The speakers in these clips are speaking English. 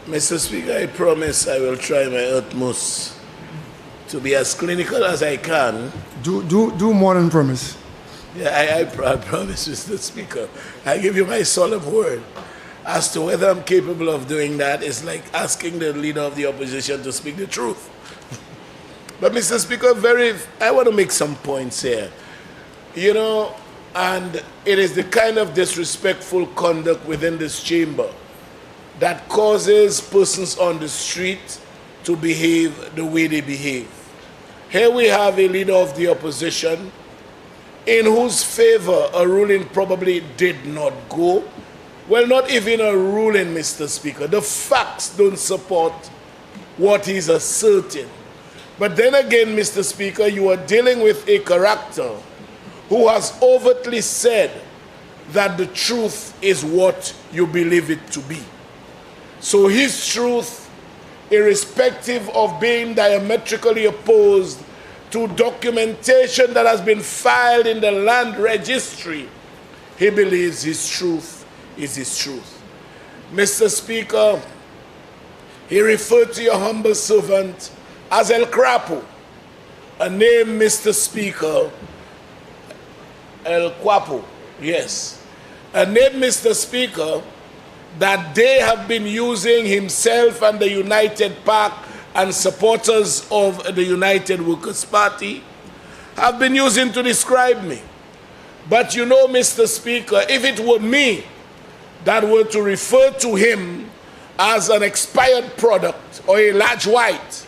Mr. Speaker, I promise I will try my utmost to be as clinical as I can. Do more than promise. Yeah, I promise, Mr. Speaker. I give you my solemn word. As to whether I'm capable of doing that is like asking the leader of the opposition to speak the truth. But, Mr. Speaker, I want to make some points here. You know, and it is the kind of disrespectful conduct within this chamber that causes persons on the street to behave the way they behave. Here we have a leader of the opposition in whose favor a ruling probably did not go. Well, not even a ruling, Mr. Speaker. The facts don't support what he's asserting. But then again, Mr. Speaker, you are dealing with a character who has overtly said that the truth is what you believe it to be. So his truth, irrespective of being diametrically opposed to documentation that has been filed in the land registry, he believes his truth is his truth. Mr. Speaker, he referred to your humble servant as El Crapo, a name, Mr. Speaker, El Guapo, yes, a name, Mr. Speaker, that they have been using himself and the United PAC and supporters of the United Workers' Party have been using to describe me. But you know, Mr. Speaker, if it were me that were to refer to him as an expired product or a large white,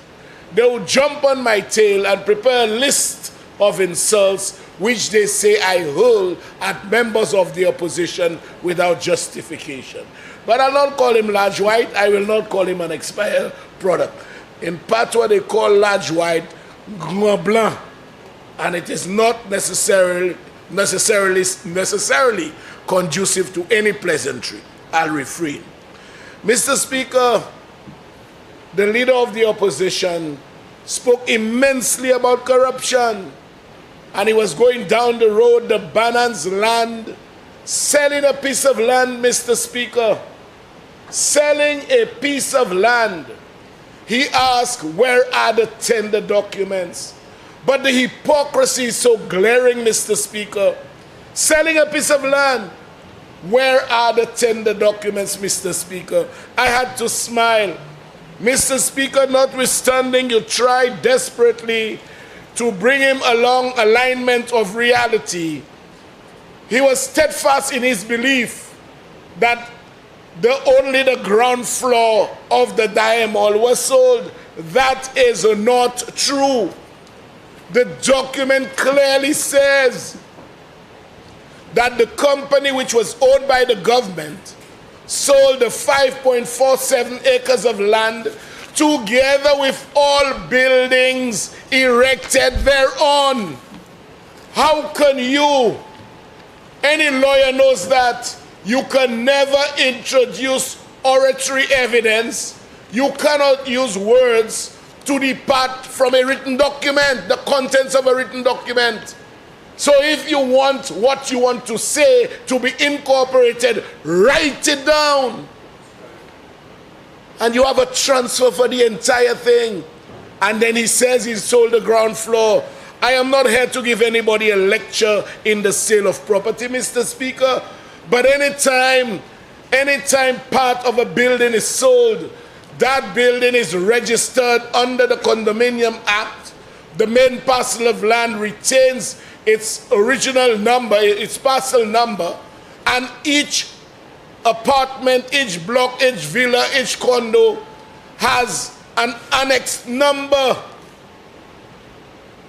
they would jump on my tail and prepare a list of insults which they say I hurl at members of the opposition without justification. But I'll not call him large white. I will not call him an expired product. In patois, they call large white gros blanc, and it is not necessarily conducive to any pleasantry. I'll refrain. Mr. Speaker, the leader of the opposition spoke immensely about corruption, and he was going down the road, the Bannon's land, selling a piece of land, Mr. Speaker, selling a piece of land. He asked, where are the tender documents? But the hypocrisy is so glaring, Mr. Speaker. Selling a piece of land, where are the tender documents, Mr. Speaker? I had to smile. Mr. Speaker, notwithstanding you tried desperately to bring him along alignment of reality, he was steadfast in his belief that only the ground floor of the Diamond was sold. That is not true. The document clearly says that the company, which was owned by the government, sold the 5.47 acres of land together with all buildings erected thereon. How can you, any lawyer knows that, you can never introduce oratory evidence. You cannot use words to depart from a written document, the contents of a written document. So if you want what you want to say to be incorporated, write it down. And you have a transfer for the entire thing. And then he says he sold the ground floor. I am not here to give anybody a lecture in the sale of property, Mr. Speaker. But anytime part of a building is sold, that building is registered under the Condominium Act. The main parcel of land retains its original number, its parcel number, and each apartment, each block, each villa, each condo has an annexed number.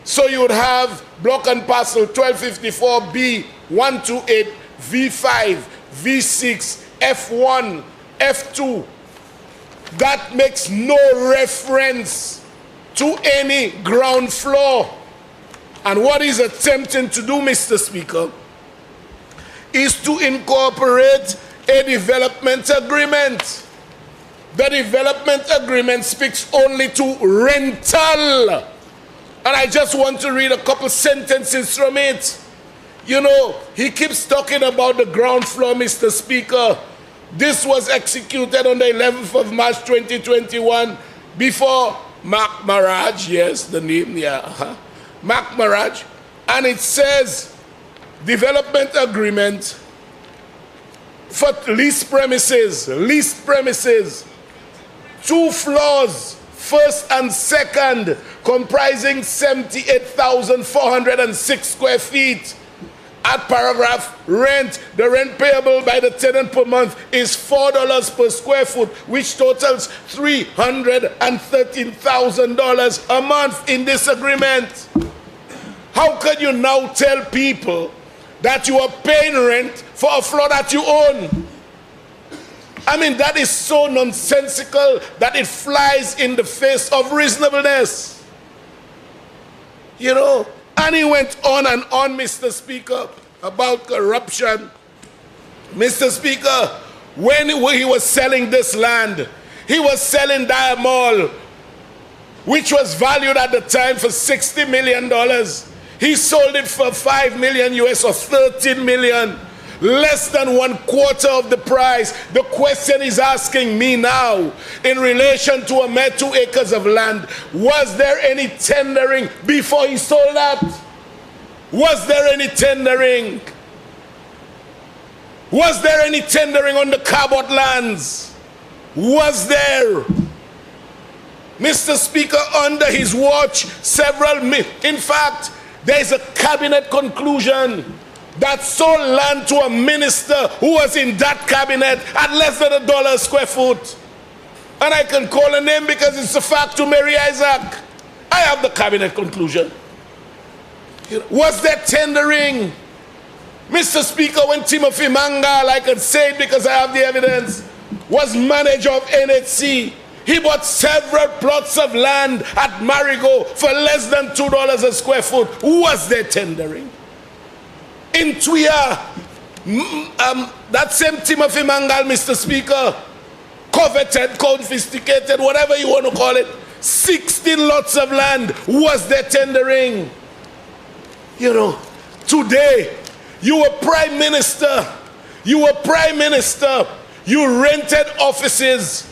So you would have block and parcel 1254B, 128, V5, V6, F1, F2. That makes no reference to any ground floor. And what he's attempting to do, Mr. Speaker, is to incorporate a development agreement. The development agreement speaks only to rental. And I just want to read a couple sentences from it. You know, he keeps talking about the ground floor, Mr. Speaker, This was executed on the 11th of March 2021 before Mark Maraj, yes, the name, yeah, Mark Maraj, and it says development agreement for leased premises, 2 floors, first and second, comprising 78,406 square feet. At paragraph rent, the rent payable by the tenant per month is $4 per square foot, which totals $313,000 a month in this agreement. How can you now tell people that you are paying rent for a floor that you own? I mean, that is so nonsensical that it flies in the face of reasonableness. You know, and he went on and on, Mr. Speaker, about corruption. Mr. Speaker, when he was selling this land, he was selling Diamol, which was valued at the time for $60 million. He sold it for $5 million US, or 13 million. Less than 1/4 of the price. The question is asking me now, in relation to a mere 2 acres of land, was there any tendering before he sold that? Was there any tendering? Was there any tendering on the Cabot lands? Was there? Mr. Speaker, under his watch, in fact, there is a cabinet conclusion that sold land to a minister who was in that cabinet at less than $1 a square foot. And I can call a name because it's a fact to Mary Isaac. I have the cabinet conclusion. Was there tendering? Mr. Speaker, when Timothy Mangal, I can say it because I have the evidence, was manager of NHC, he bought several plots of land at Marigo for less than $2 a square foot. Was there tendering? In Tuya, that same Timothy Mangal, Mr. Speaker, coveted, confiscated, whatever you want to call it, 16 lots of land. Was there tendering? You know, today, you were prime minister. You were prime minister. You rented offices.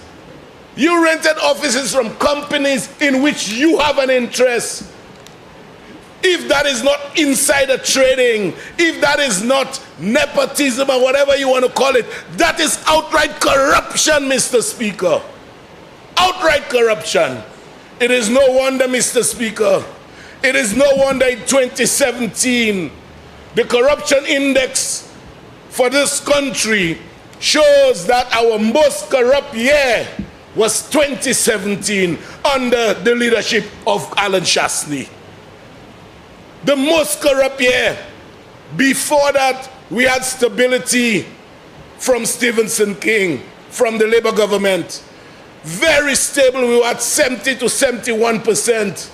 You rented offices from companies in which you have an interest. If that is not insider trading, if that is not nepotism or whatever you want to call it, that is outright corruption, Mr. Speaker. Outright corruption. It is no wonder, Mr. Speaker, it is no wonder in 2017, the corruption index for this country shows that our most corrupt year was 2017 under the leadership of Alan Shastney. The most corrupt year. Before that, we had stability from Stephenson King, from the Labour government. Very stable, we were at 70 to 71%.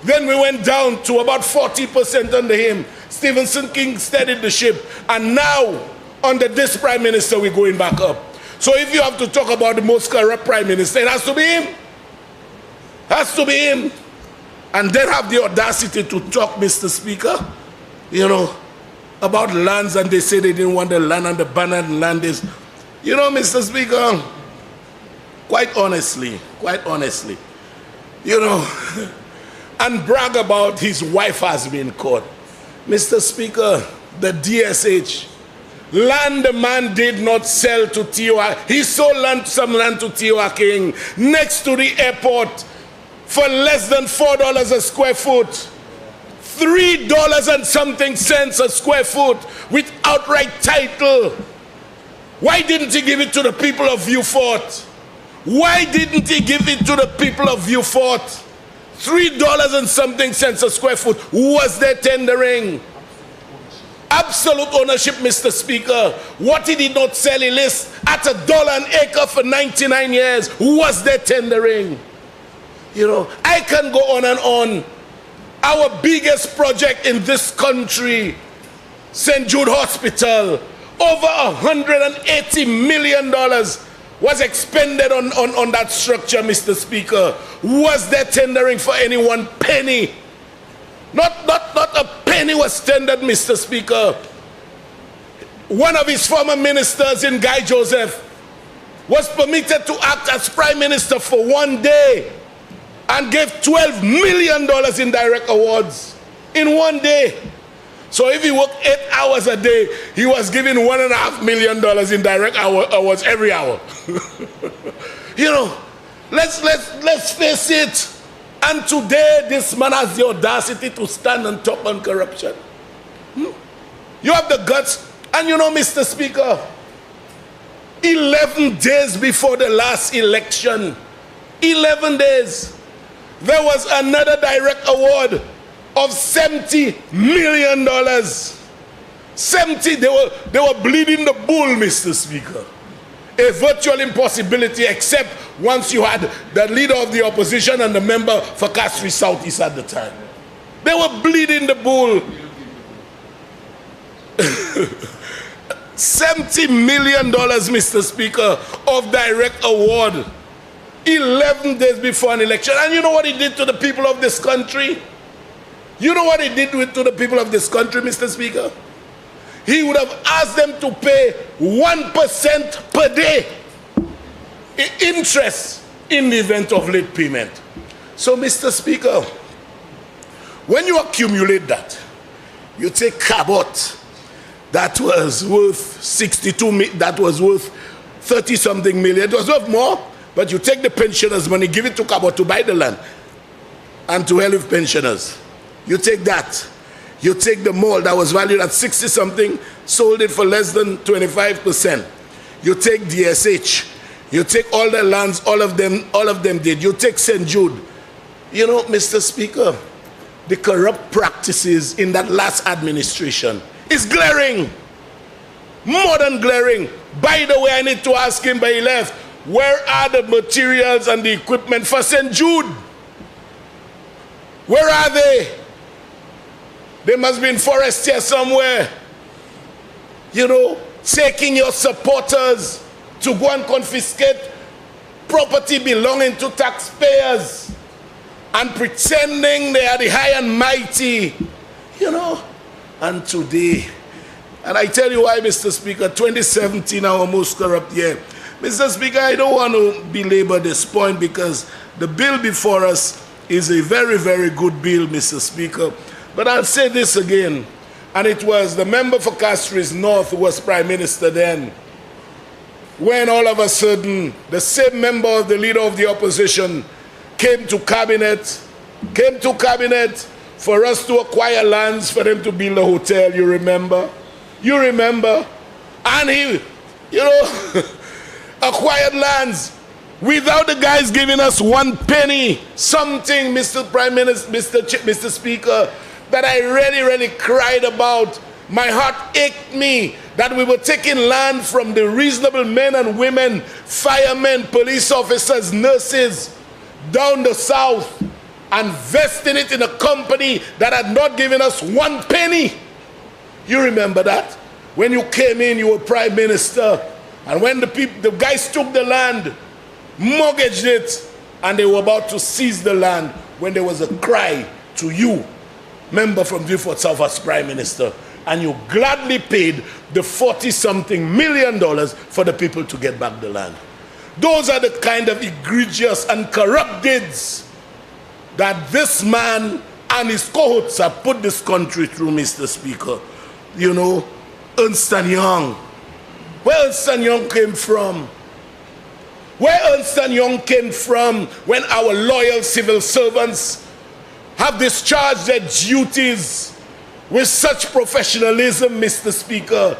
Then we went down to about 40% under him. Stephenson King steadied the ship. And now, under this prime minister, we're going back up. So if you have to talk about the most corrupt prime minister, it has to be him. Has to be him. And then have the audacity to talk, Mr. Speaker, you know, about lands, and they say they didn't want the land, and the abandoned land is, you know, Mr. Speaker, quite honestly, you know, and brag about his wife has been caught. Mr. Speaker, the DSH, land the man did not sell to Tiwa. He sold some land to Tiwa King next to the airport for less than $4 a square foot. $3 and something cents a square foot with outright title. Why didn't he give it to the people of Viewfort? Why didn't he give it to the people of Viewfort? $3 and something cents a square foot. Was there tendering? Absolute ownership, Mr. Speaker. What he did not sell, he lists at $1 an acre for 99 years. Was there tendering? You know, I can go on and on. Our biggest project in this country, St. Jude Hospital, over $180 million was expended on that structure, Mr. Speaker. Was there tendering for any one penny? Not a penny was tendered, Mr. Speaker. one of his former ministers in Guy Joseph was permitted to act as prime minister for 1 day and gave $12 million in direct awards in 1 day. So if he worked 8 hours a day, he was given $1.5 million in direct awards every hour. You know, let's face it. And today, this man has the audacity to stand and talk on corruption. You have the guts. And you know, Mr. Speaker, 11 days before the last election, 11 days, there was another direct award of $70 million. 70, they were bleeding the bull, Mr. Speaker. A virtual impossibility, except once you had the leader of the opposition and the member for Castries Southeast at the time. They were bleeding the bull. $70 million, Mr. Speaker, of direct award 11 days before an election. And you know what he did to the people of this country? You know what he did to the people of this country, Mr. Speaker? He would have asked them to pay 1% per day interest in the event of late payment. So, Mr. Speaker, when you accumulate that, you take Cabot, that was worth 30-something million. It was worth more, but you take the pensioners' money, give it to Cabot to buy the land, and to hell with pensioners. You take that. You take the mall that was valued at 60-something, sold it for less than 25%. You take DSH. You take all the lands, all of them did. You take St. Jude. You know, Mr. Speaker, the corrupt practices in that last administration is glaring, more than glaring. By the way, I need to ask him, but he left, where are the materials and the equipment for St. Jude? Where are they? They must be in forest here somewhere. You know, taking your supporters to go and confiscate property belonging to taxpayers and pretending they are the high and mighty, you know. And today, and I tell you why, Mr. Speaker, 2017, our most corrupt year. Mr. Speaker, I don't want to belabor this point because the bill before us is a very, very good bill, Mr. Speaker. But I'll say this again, and it was the member for Castries North who was prime minister then, when all of a sudden the same member of the leader of the opposition came to cabinet for us to acquire lands for them to build a hotel, you remember? You remember? And he, you know, acquired lands without the guys giving us 1 penny, something, Mr. Prime Minister, Mr. Speaker, that I really, really cried about. My heart ached me that we were taking land from the reasonable men and women, firemen, police officers, nurses, down the south, and vesting it in a company that had not given us 1 penny. You remember that? When you came in, you were prime minister, and when the guys took the land, mortgaged it, and they were about to seize the land, when there was a cry to you, member from Beaufort South as prime minister, and you gladly paid the $40-something million for the people to get back the land. Those are the kind of egregious and corrupt deeds that this man and his cohorts have put this country through, Mr. Speaker. You know, Ernst & Young. Where Ernst & Young came from? Where Ernst & Young came from when our loyal civil servants have discharged their duties with such professionalism, Mr. Speaker.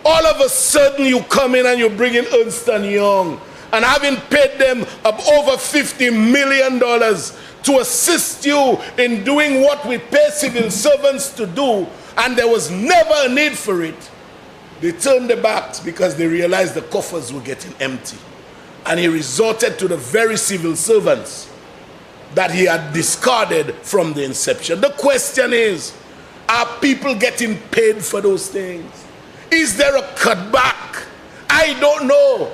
All of a sudden you come in and you bring in Ernst & Young, and having paid them over $50 million to assist you in doing what we pay civil servants to do, and there was never a need for it, they turned their backs because they realized the coffers were getting empty. And he resorted to the very civil servants that he had discarded from the inception. The question is, are people getting paid for those things? Is there a cutback? I don't know.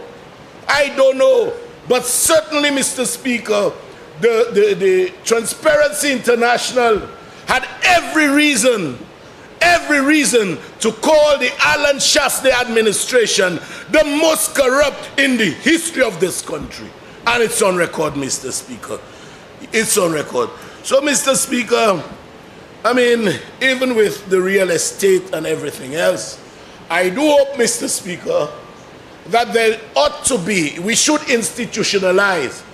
I don't know. But certainly, Mr. Speaker, the Transparency International had every reason every reason to call the Alan Shastney administration the most corrupt in the history of this country. And it's on record, Mr. Speaker. It's on record. So, Mr. Speaker, I mean, even with the real estate and everything else, I do hope, Mr. Speaker, that there ought to be, we should institutionalize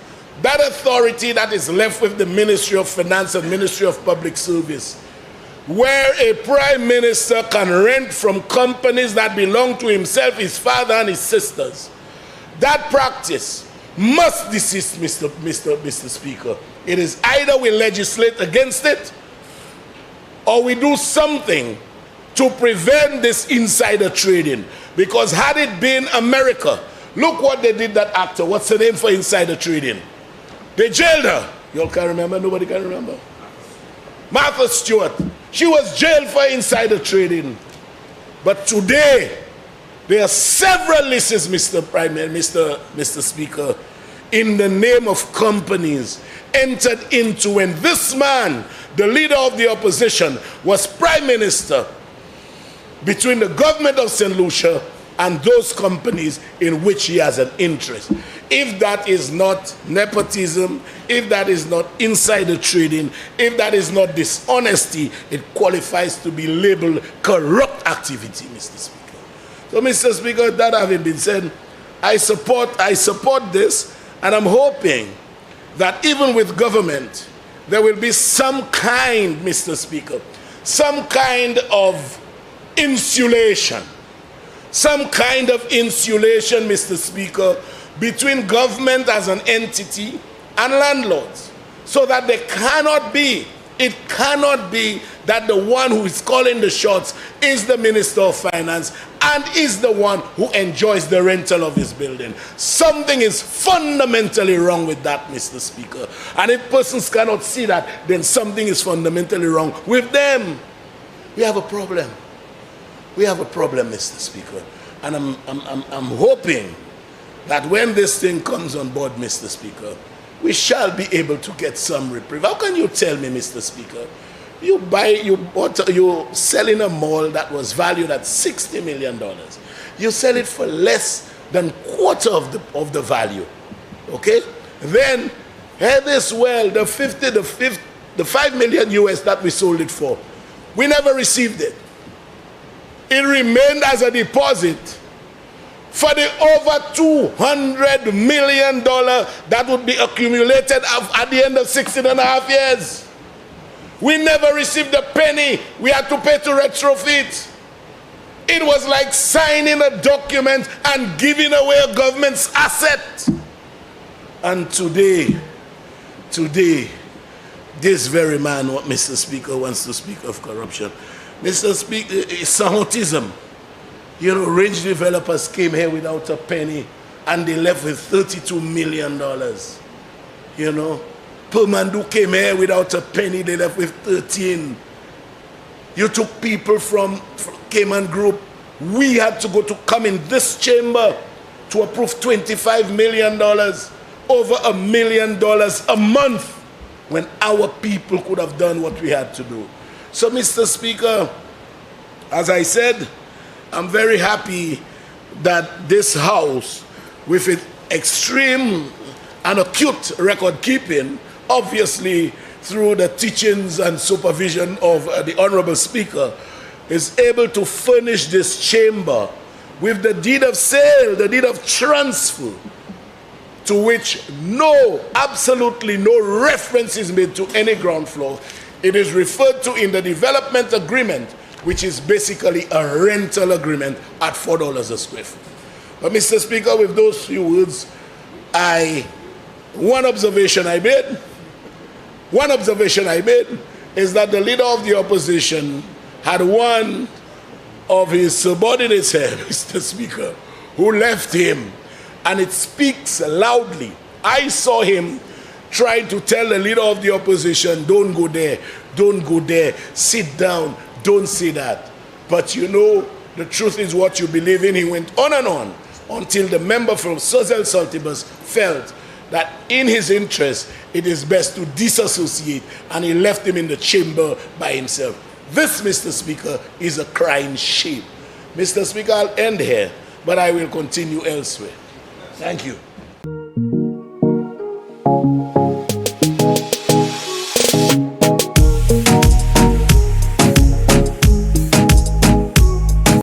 that authority that is left with the Ministry of Finance and Ministry of Public Service, where a prime minister can rent from companies that belong to himself, his father, and his sisters. That practice must desist, Mr. Speaker. It is either we legislate against it, or we do something to prevent this insider trading. Because had it been America, look what they did that actor. What's the name for insider trading? They jailed her. You all can remember? Nobody can remember? Martha Stewart. She was jailed for insider trading. But today, there are several lists, Mr. Speaker, in the name of companies entered into when this man, the leader of the opposition, was prime minister, between the government of St. Lucia and those companies in which he has an interest. If that is not nepotism, if that is not insider trading, if that is not dishonesty, it qualifies to be labeled corrupt activity, Mr. Speaker. So, Mr. Speaker, that having been said, I support this, and I'm hoping that even with government, there will be some kind, Mr. Speaker, some kind of insulation, Mr. Speaker, between government as an entity and landlords, so that it cannot be that the one who is calling the shots is the Minister of Finance and is the one who enjoys the rental of his building. Something is fundamentally wrong with that, Mr. Speaker. And if persons cannot see that, then something is fundamentally wrong with them. We have a problem. We have a problem, Mr. Speaker. And I'm hoping that when this thing comes on board, Mr. Speaker, we shall be able to get some reprieve. How can you tell me, Mr. Speaker, you're selling a mall that was valued at $60 million. You sell it for less than quarter of the value. Okay? Then, hear this well, the 5 million US that we sold it for, we never received it. It remained as a deposit for the over $200 million that would be accumulated at the end of 16.5 years. We never received a penny. We had to pay to retrofit. It was like signing a document and giving away a government's asset. And today, this very man, what Mr. Speaker wants to speak of corruption. Mr. Speaker, it's autism. You know, range developers came here without a penny and they left with $32 million. You know, Permandu came here without a penny, they left with 13. You took people from Cayman Group. We had to come in this chamber to approve $25 million, over $1 million a month, when our people could have done what we had to do. So, Mr. Speaker, as I said, I'm very happy that this House, with its extreme and acute record keeping, obviously through the teachings and supervision of the Honorable Speaker, is able to furnish this chamber with the deed of sale, the deed of transfer, to which absolutely no reference is made to any ground floor. It is referred to in the development agreement, which is basically a rental agreement at $4 a square foot. But Mr. Speaker, with those few words, one observation I made is that the leader of the opposition had one of his subordinates here, Mr. Speaker, who left him, and it speaks loudly. I saw him trying to tell the leader of the opposition, don't go there, sit down, don't say that. But you know, the truth is what you believe in. He went on and on until the member from Social Saltibus felt that in his interest, it is best to disassociate, and he left him in the chamber by himself. This, Mr. Speaker, is a crying shame. Mr. Speaker, I'll end here, but I will continue elsewhere. Thank you.